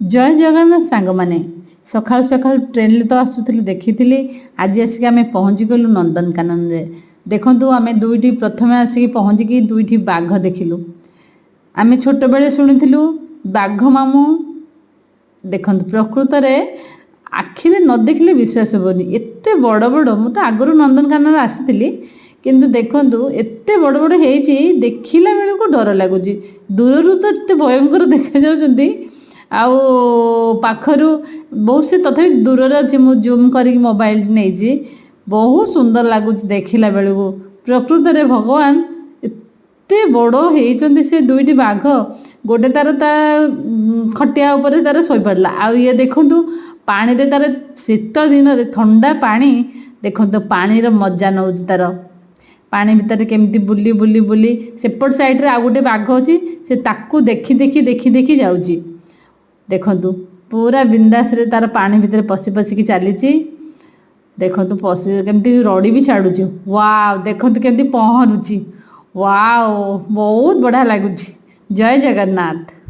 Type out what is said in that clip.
जय जगन्नाथ सांग मैंने सका सका ट्रेन तो आसुली देखी आज आसिक आम पहुँची गलु नंदनकानन देखु आम दुईटी प्रथम आसिक पहुँचिकी दुईटी बाघ देखिलु। आम छोट बेले शुणुलु बाघ मामू देखु प्रकृत में आखिरे न देखिले विश्वास हेनी एत बड़ बड़ मुझे आगु नंदनकानन आसी किंतु देखु एत बड़ बड़ देखला बेलू को डर लगुच दूर तो एत भयंकर देखा जाती आउ पाखरु बहुत से तथापि दूर अच्छे मुझे जूम कर मोबाइल नहीं बहुत सुंदर लगुच देखला बेलू प्रकृत में भगवान एते बड़ होती से दुईटी बाघ गोटे तार खटिया उपर तार शोई पड़ा आउ ये देखु पानी रे तार शीत दिन ठंडा पानी देखो पानी मजा नौ तार पानी भितर केमती बुली बुली बुली सेपट साइड रे आ गोटे बाघ अच्छी से ताकू देखी देखी देखी देखी जाऊँगी देखु पूरा बिंदास रे तार पानी भितर पशि पशिकी चली देखु पशि केमती रड़ी भी छाड़ू वाव देखु केमती पहरुची वाव बहुत बढ़िया लगुच। जय जगन्नाथ।